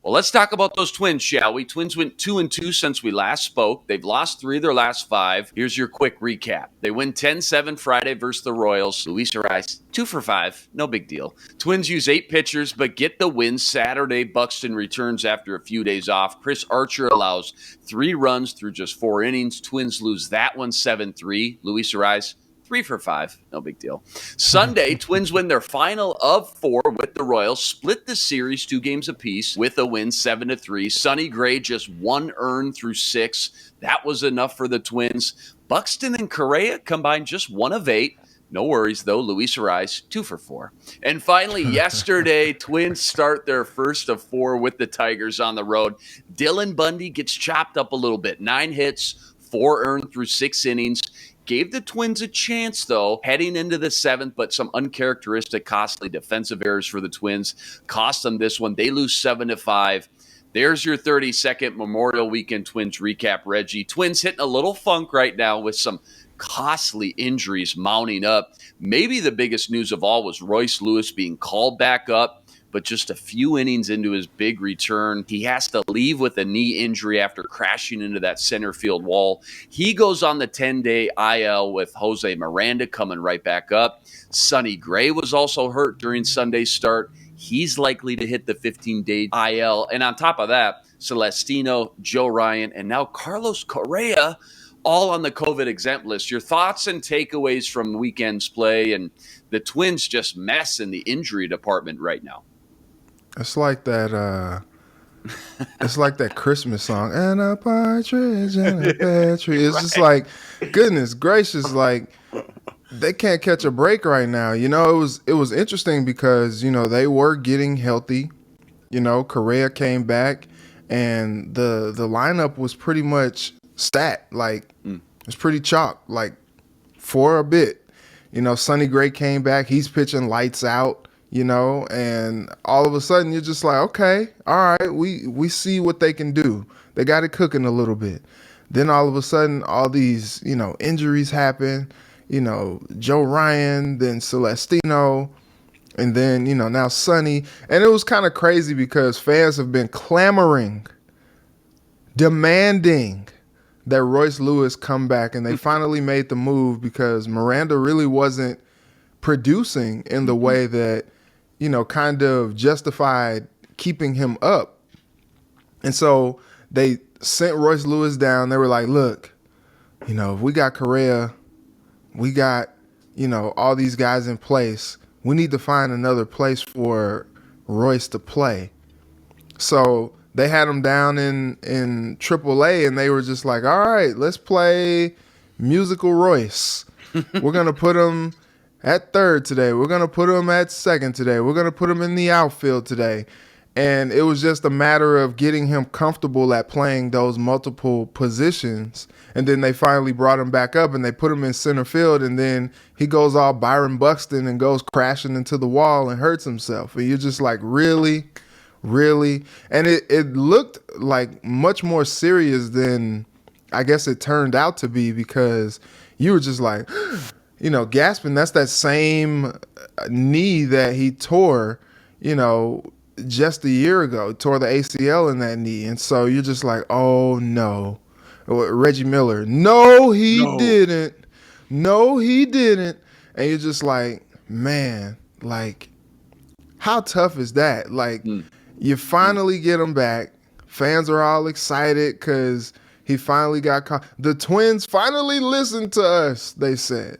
Well, let's talk about those Twins, shall we? Twins went 2-2 since we last spoke. They've lost 3 of their last 5. Here's your quick recap. They win 10-7 Friday versus the Royals. Luis Ariz, 2 for 5. No big deal. Twins use 8 pitchers, but get the win Saturday. Buxton returns after a few days off. Chris Archer allows 3 runs through just 4 innings. Twins lose that one 7-3. Luis Ariz, 3 for 5. No big deal. Sunday, Twins win their final of 4 with the Royals, split the series 2 games apiece with a win 7-3. Sonny Gray just 1 earned through 6. That was enough for the Twins. Buxton and Correa combined just 1 of 8. No worries, though. Luis Ariz, 2 for 4. And finally, yesterday, Twins start their first of 4 with the Tigers on the road. Dylan Bundy gets chopped up a little bit. 9 hits, 4 earned through 6 innings. Gave the Twins a chance, though, heading into the 7th, but some uncharacteristic, costly defensive errors for the Twins cost them this one. They lose 7-5. There's your 32nd Memorial Weekend Twins recap, Reggie. Twins hitting a little funk right now with some costly injuries mounting up. Maybe the biggest news of all was Royce Lewis being called back up. But just a few innings into his big return, he has to leave with a knee injury after crashing into that center field wall. He goes on the 10-day IL with Jose Miranda coming right back up. Sonny Gray was also hurt during Sunday's start. He's likely to hit the 15-day IL. And on top of that, Celestino, Joe Ryan, and now Carlos Correa, all on the COVID exempt list. Your thoughts and takeaways from the weekend's play and the Twins just mess in the injury department right now. It's like that. It's like that Christmas song, and a partridge in a pear tree. It's just like, goodness gracious, like they can't catch a break right now. You know, it was interesting because they were getting healthy. Correa came back, and the lineup was pretty much stat. Like it's pretty chalk. Like for a bit, Sonny Gray came back. He's pitching lights out. And all of a sudden you're just like, okay, all right, we see what they can do. They got it cooking a little bit. Then all of a sudden, all these, injuries happen, Joe Ryan, then Celestino, and then, now Sonny. And it was kind of crazy because fans have been clamoring, demanding that Royce Lewis come back, and they finally made the move because Miranda really wasn't producing in the way that kind of justified keeping him up. And so they sent Royce Lewis down. They were like, look, if we got Correa, we got, all these guys in place, we need to find another place for Royce to play. So they had him down in AAA, and they were just like, all right, let's play musical Royce. We're going to put him at third today. We're going to put him at second today. We're going to put him in the outfield today. And it was just a matter of getting him comfortable at playing those multiple positions. And then they finally brought him back up and they put him in center field. And then he goes all Byron Buxton and goes crashing into the wall and hurts himself. And you're just like, really? Really? And it looked like much more serious than I guess it turned out to be, because you were just like, gasping. That's that same knee that he tore, just a year ago. Tore the ACL in that knee. And so you're just like, oh, no. Reggie Miller, no, he didn't. No, he didn't. And you're just like, man, like, how tough is that? Like, you finally get him back. Fans are all excited because he finally got caught. The Twins finally listened to us, they said.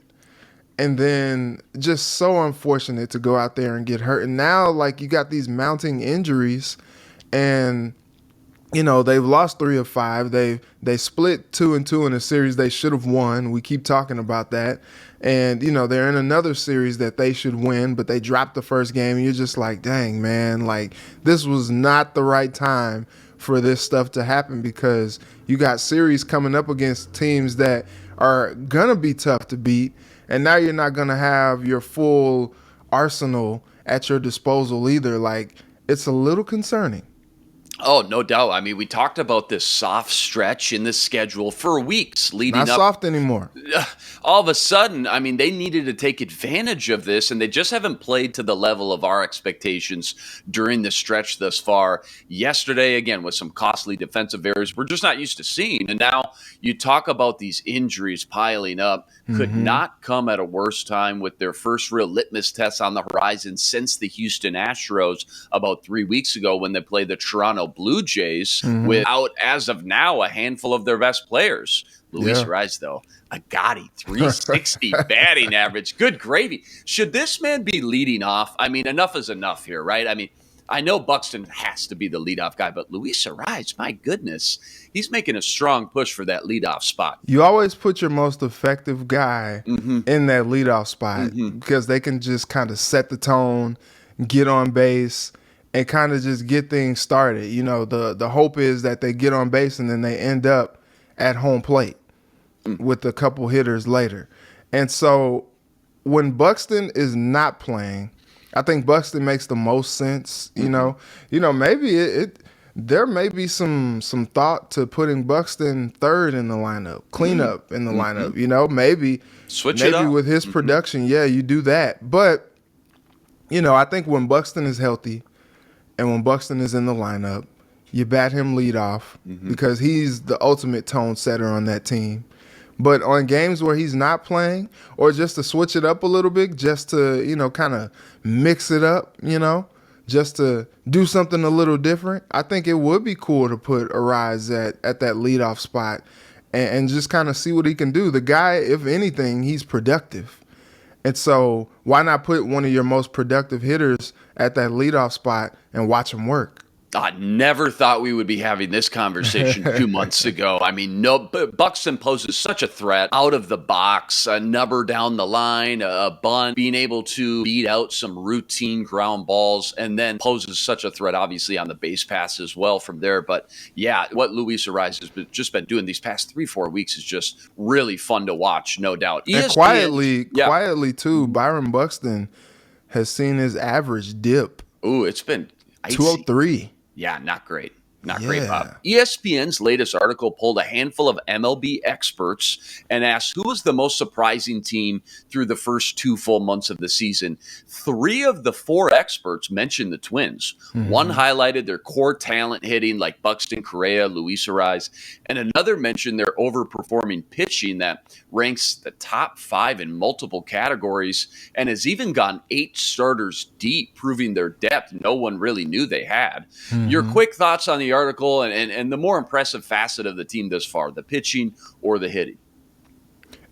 And then just so unfortunate to go out there and get hurt. And now, like, you got these mounting injuries, and they've lost 3 of 5. They split 2-2 in a series they should have won. We keep talking about that. And they're in another series that they should win, but they dropped the first game. And you're just like, dang, man, like, this was not the right time for this stuff to happen, because you got series coming up against teams that are gonna be tough to beat. And now you're not going to have your full arsenal at your disposal either. Like, it's a little concerning. Oh, no doubt. I mean, we talked about this soft stretch in the schedule for weeks leading Not up. soft anymore. All of a sudden, I mean, they needed to take advantage of this, and they just haven't played to the level of our expectations during the stretch thus far. Yesterday, again, with some costly defensive errors we're just not used to seeing. And now you talk about these injuries piling up. Could not come at a worse time with their first real litmus test on the horizon since the Houston Astros about 3 weeks ago when they played the Toronto Blue Jays without, as of now, a handful of their best players. Luis Rise, though, a gaudy 360 batting average. Good gravy. Should this man be leading off? I mean, enough is enough here, right? I mean, I know Buxton has to be the leadoff guy, but Luis Rise, my goodness, he's making a strong push for that leadoff spot. You always put your most effective guy in that leadoff spot because they can just kind of set the tone, get on base, and kind of just get things started. You know, the hope is that they get on base and then they end up at home plate with a couple hitters later. And so when Buxton is not playing, I think Buxton makes the most sense. You know, maybe there may be some thought to putting Buxton third in the lineup, cleanup in the lineup. You know, maybe Switch it up with his production. Yeah, you do that. But you know, I think when Buxton is healthy and when Buxton is in the lineup, you bat him leadoff because he's the ultimate tone setter on that team. But on games where he's not playing, or just to switch it up a little bit, just to, you know, kind of mix it up, you know, just to do something a little different, I think it would be cool to put Arise at that leadoff spot and just kind of see what he can do. The guy, if anything, he's productive. And so why not put one of your most productive hitters at that leadoff spot and watch him work? I never thought we would be having this conversation 2 months ago. I mean, no, Buxton poses such a threat out of the box, a number down the line, a bunt, being able to beat out some routine ground balls, and then poses such a threat, obviously, on the base pass as well from there. But yeah, what Luis Ariz has just been doing these past 3-4 weeks is just really fun to watch, no doubt. And quietly too, Byron Buxton has seen his average dip. Ooh, it's been icy. 203. Yeah, not great. Not great, Bob. ESPN's latest article pulled a handful of MLB experts and asked who was the most surprising team through the first 2 full months of the season. 3 of the 4 experts mentioned the Twins. One highlighted their core talent hitting like Buxton, Correa, Luis Ariz, and another mentioned their overperforming pitching that ranks the top 5 in multiple categories and has even gone 8 starters deep, proving their depth no one really knew they had. Your quick thoughts on the article and the more impressive facet of the team thus far, the pitching or the hitting?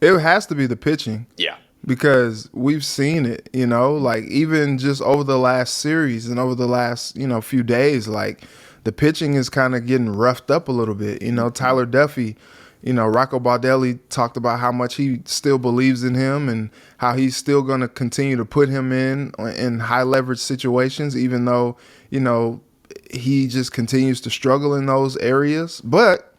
It has to be the pitching. Yeah. Because we've seen it, you know, like even just over the last series and over the last, you know, few days, like the pitching is kind of getting roughed up a little bit. You know, Tyler Duffy, you know, Rocco Baldelli talked about how much he still believes in him and how he's still going to continue to put him in high leverage situations, even though, you know, he just continues to struggle in those areas. But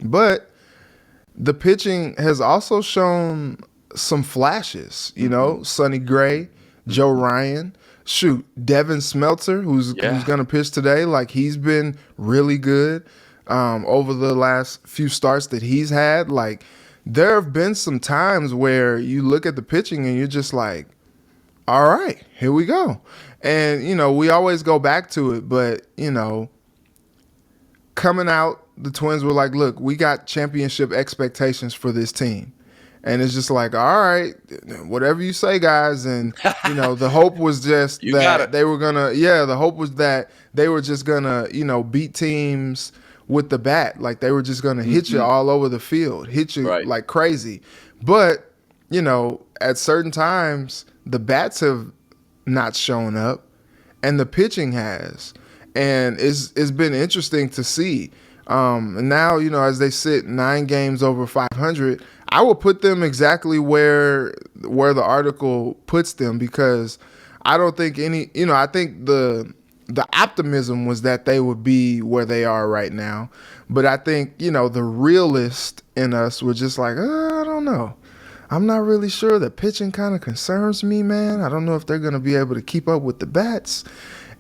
the pitching has also shown some flashes, you know, Sonny Gray, Joe Ryan, Devin Smeltzer, who's going to pitch today. Like, he's been really good over the last few starts that he's had. Like, there have been some times where you look at the pitching and you're just like, all right, here we go. And, you know, we always go back to it, but, you know, coming out, the Twins were like, look, we got championship expectations for this team. And it's just like, all right, whatever you say, guys. And, you know, the hope was just that they were going to, the hope was that they were just going to, you know, beat teams with the bat. Like, they were just going to hit you all over the field, hit you like crazy. But, you know, at certain times, the bats have not shown up and the pitching has. And it's been interesting to see. And now, you know, as they sit 9 games over 500, I will put them exactly where the article puts them, because I don't think I think the optimism was that they would be where they are right now. But I think, you know, the realist in us were just like, I don't know. I'm not really sure. The pitching kind of concerns me, man. I don't know if they're going to be able to keep up with the bats.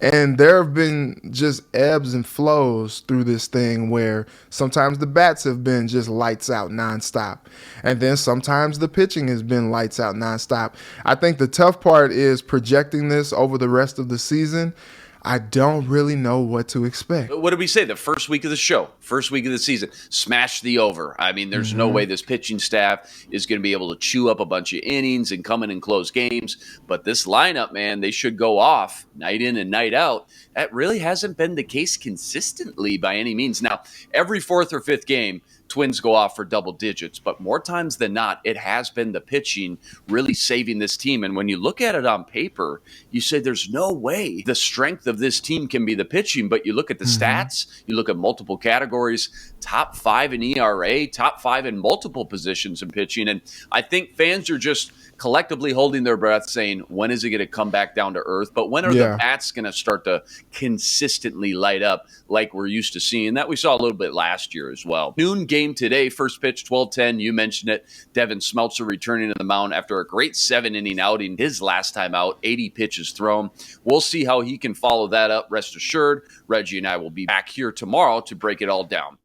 And there have been just ebbs and flows through this thing where sometimes the bats have been just lights out nonstop. And then sometimes the pitching has been lights out nonstop. I think the tough part is projecting this over the rest of the season. I don't really know what to expect. What did we say? The first week of the show, first week of the season, smash the over. I mean, there's no way this pitching staff is going to be able to chew up a bunch of innings and come in and close games. But this lineup, man, they should go off night in and night out. That really hasn't been the case consistently by any means. Now, every fourth or fifth game, Twins go off for double digits, but more times than not, it has been the pitching really saving this team. And when you look at it on paper, you say there's no way the strength of this team can be the pitching, but you look at the stats, you look at multiple categories, top 5 in ERA, top 5 in multiple positions in pitching. And I think fans are just collectively holding their breath saying, when is it going to come back down to earth? But when are the bats going to start to consistently light up like we're used to seeing? That we saw a little bit last year as well. Noon game today, first pitch, 12:10. You mentioned it. Devin Smeltzer returning to the mound after a great 7-inning outing his last time out, 80 pitches thrown. We'll see how he can follow that up. Rest assured, Reggie and I will be back here tomorrow to break it all down.